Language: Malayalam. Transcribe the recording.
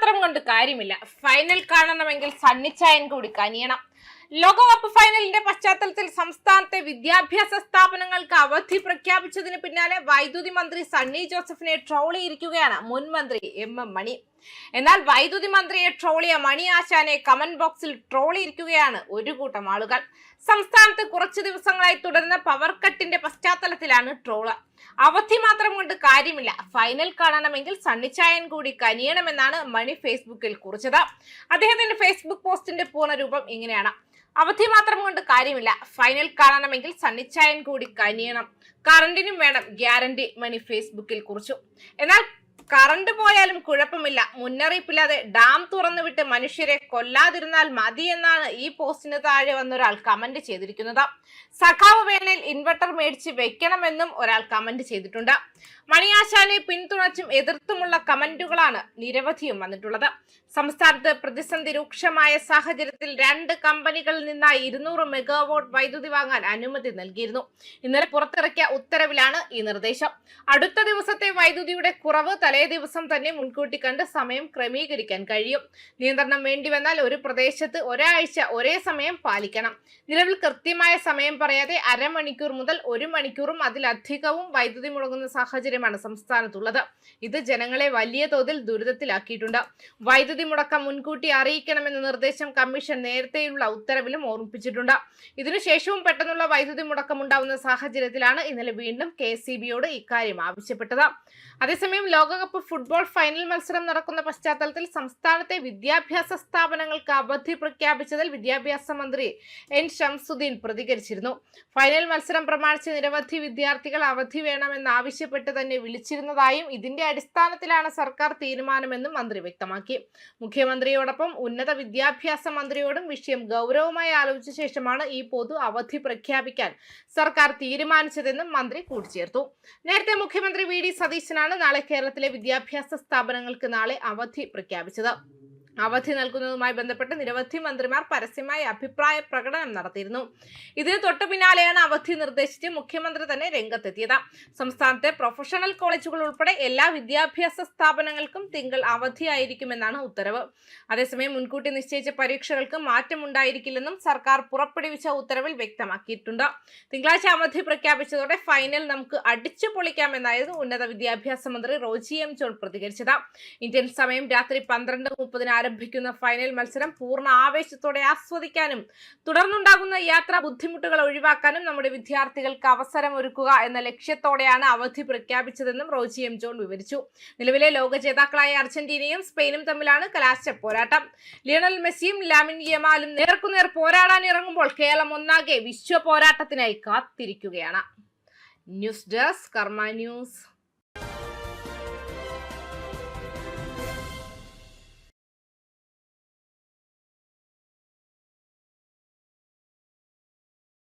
മാത്രം കൊണ്ട് കാര്യമില്ല. ഫൈനൽ കാണണമെങ്കിൽ സണ്ണിച്ചായൻ കൂടി കനിയണം. ലോകകപ്പ് ഫൈനലിന്റെ പശ്ചാത്തലത്തിൽ സംസ്ഥാനത്തെ വിദ്യാഭ്യാസ സ്ഥാപനങ്ങൾക്ക് അവധി പ്രഖ്യാപിച്ചതിന് പിന്നാലെ വൈദ്യുതി മന്ത്രി സണ്ണി ജോസഫിനെ ട്രോളിയിരിക്കുകയാണ് മുൻ മന്ത്രി എം മണി. എന്നാൽ വൈദ്യുതി മന്ത്രിയെ ട്രോളിയ മണി ആശാനെ കമന്റ് ബോക്സിൽ ട്രോളിയിരിക്കുകയാണ് ഒരു കൂട്ടം ആളുകൾ. സംസ്ഥാനത്ത് കുറച്ചു ദിവസങ്ങളായി തുടരുന്ന പവർ കട്ടിന്റെ പശ്ചാത്തലത്തിലാണ് ട്രോള്. അവധി മാത്രം കൊണ്ട് കാര്യമില്ല, ഫൈനൽ കാണണമെങ്കിൽ സണ്ണിച്ചായൻ കൂടി കനിയണമെന്നാണ് മണി ഫേസ്ബുക്കിൽ കുറിച്ചത്. അദ്ദേഹത്തിന്റെ ഫേസ്ബുക്ക് പോസ്റ്റിന്റെ പൂർണ്ണരൂപം ഇങ്ങനെയാണ്: അവധി മാത്രം കൊണ്ട് കാര്യമില്ല, ഫൈനൽ കാണണമെങ്കിൽ സണ്ണിച്ചായൻ കൂടി കനിയണം. കറണ്ടിനും വേണം ഗ്യാരണ്ടി, മണി ഫേസ്ബുക്കിൽ കുറിച്ചു. എന്നാൽ കറണ്ട് പോയാലും കുഴപ്പമില്ല, മുന്നറിയിപ്പില്ലാതെ ഡാം തുറന്നുവിട്ട് മനുഷ്യരെ കൊല്ലാതിരുന്നാൽ മതി എന്നാണ് ഈ പോസ്റ്റിന് താഴെ വന്നൊരാൾ കമന്റ് ചെയ്തിരിക്കുന്നത്. സഖാവ് വേണേൽ ഇൻവെർട്ടർ മേടിച്ച് വെക്കണമെന്നും ഒരാൾ കമന്റ് ചെയ്തിട്ടുണ്ട്. മണിയാശാനെ പിന്തുണച്ചും എതിർത്തുമുള്ള കമന്റുകളാണ് നിരവധിയും വന്നിട്ടുള്ളത്. സംസ്ഥാനത്ത് പ്രതിസന്ധി രൂക്ഷമായ സാഹചര്യത്തിൽ 2 കമ്പനികളിൽ നിന്നായി 200 മെഗാവാട്ട് വൈദ്യുതി വാങ്ങാൻ അനുമതി നൽകിയിരുന്നു. ഇന്നലെ പുറത്തിറക്കിയ ഉത്തരവിലാണ് ഈ നിർദ്ദേശം. അടുത്ത ദിവസത്തെ വൈദ്യുതിയുടെ കുറവ് തലേ ദിവസം തന്നെ മുൻകൂട്ടി കണ്ട് സമയം ക്രമീകരിക്കാൻ കഴിയും. നിയന്ത്രണം വേണ്ടിവന്നാൽ ഒരു പ്രദേശത്ത് ഒരാഴ്ച ഒരേ സമയം പാലിക്കണം. നിലവിൽ കൃത്യമായ സമയം പറയാതെ അരമണിക്കൂർ മുതൽ 1 മണിക്കൂറും അതിലധികവും വൈദ്യുതി മുടങ്ങുന്ന സാഹചര്യമാണ് സംസ്ഥാനത്തുള്ളത്. ഇത് ജനങ്ങളെ വലിയ തോതിൽ ദുരിതത്തിലാക്കിയിട്ടുണ്ട്. വൈദ്യുതി മുടക്കം മുൻകൂട്ടി അറിയിക്കണമെന്ന നിർദ്ദേശം കമ്മീഷൻ നേരത്തെയുള്ള ഉത്തരവിലും ഓർമ്മിപ്പിച്ചിട്ടുണ്ട്. ഇതിനുശേഷവും പെട്ടെന്നുള്ള വൈദ്യുതി മുടക്കം ഉണ്ടാവുന്ന സാഹചര്യത്തിലാണ് ഇന്നലെ വീണ്ടും KSEBയോട് ഇക്കാര്യം ആവശ്യപ്പെട്ടത്. അതേസമയം ലോകകപ്പ് ഫുട്ബോൾ ഫൈനൽ മത്സരം നടക്കുന്ന പശ്ചാത്തലത്തിൽ സംസ്ഥാനത്തെ വിദ്യാഭ്യാസ സ്ഥാപനങ്ങൾക്ക് അവധി പ്രഖ്യാപിച്ചതിൽ വിദ്യാഭ്യാസ മന്ത്രി N ഷംസുദ്ദീൻ പ്രതികരിച്ചിരുന്നു. ഫൈനൽ മത്സരം പ്രമാണിച്ച് നിരവധി വിദ്യാർത്ഥികൾ അവധി വേണമെന്നാവശ്യപ്പെട്ട് തന്നെ വിളിച്ചിരുന്നതായും ഇതിന്റെ അടിസ്ഥാനത്തിലാണ് സർക്കാർ തീരുമാനമെന്നും മന്ത്രി വ്യക്തമാക്കി. മുഖ്യമന്ത്രിയോടൊപ്പം ഉന്നത വിദ്യാഭ്യാസ മന്ത്രിയോടും വിഷയം ഗൗരവമായി ആലോചിച്ച ശേഷമാണ് ഈ പൊതു അവധി പ്രഖ്യാപിക്കാൻ സർക്കാർ തീരുമാനിച്ചതെന്നും മന്ത്രി കൂട്ടിച്ചേർത്തു. നേരത്തെ മുഖ്യമന്ത്രി VD സതീശനാണ് നാളെ കേരളത്തിലെ വിദ്യാഭ്യാസ സ്ഥാപനങ്ങൾക്ക് നാളെ അവധി പ്രഖ്യാപിച്ചത്. അവധി നൽകുന്നതുമായി ബന്ധപ്പെട്ട് നിരവധി മന്ത്രിമാർ പരസ്യമായി അഭിപ്രായ പ്രകടനം നടത്തിയിരുന്നു. ഇതിന് തൊട്ടു പിന്നാലെയാണ് അവധി നിർദ്ദേശിച്ച് മുഖ്യമന്ത്രി തന്നെ രംഗത്തെത്തിയത്. സംസ്ഥാനത്തെ പ്രൊഫഷണൽ കോളേജുകൾ ഉൾപ്പെടെ എല്ലാ വിദ്യാഭ്യാസ സ്ഥാപനങ്ങൾക്കും തിങ്കൾ അവധിയായിരിക്കുമെന്നാണ് ഉത്തരവ്. അതേസമയം മുൻകൂട്ടി നിശ്ചയിച്ച പരീക്ഷകൾക്ക് മാറ്റമുണ്ടായിരിക്കില്ലെന്നും സർക്കാർ പുറപ്പെടുവിച്ച ഉത്തരവിൽ വ്യക്തമാക്കിയിട്ടുണ്ട്. തിങ്കളാഴ്ച അവധി പ്രഖ്യാപിച്ചതോടെ ഫൈനൽ നമുക്ക് അടിച്ചു പൊളിക്കാമെന്നായിരുന്നു ഉന്നത വിദ്യാഭ്യാസ മന്ത്രി റോജി എം ജോൺ പ്രതികരിച്ചത്. ഇന്ത്യൻ സമയം രാത്രി 12:30 ആരംഭിക്കുന്ന ഫൈനൽ മത്സരം പൂർണ്ണ ആവേശത്തോടെ ആസ്വദിക്കാനും തുടർന്നുണ്ടാകുന്ന യാത്രാ ബുദ്ധിമുട്ടുകൾ ഒഴിവാക്കാനും നമ്മുടെ വിദ്യാർത്ഥികൾക്ക് അവസരമൊരുക്കുക എന്ന ലക്ഷ്യത്തോടെയാണ് അവധി പ്രഖ്യാപിച്ചതെന്നും റോജി എം ജോൺ വിവരിച്ചു. നിലവിലെ ലോക ജേതാക്കളായ അർജന്റീനയും സ്പെയിനും തമ്മിലാണ് കലാശ പോരാട്ടം. ലിയണൽ മെസ്സിയും ലാമിൻ യമാലും നേർക്കുനേർ പോരാടാൻ ഇറങ്ങുമ്പോൾ കേരളം ഒന്നാകെ വിശ്വ പോരാട്ടത്തിനായി കാത്തിരിക്കുകയാണ്. ന്യൂസ് ഡെസ്ക് കർമ്മ ന്യൂസ്.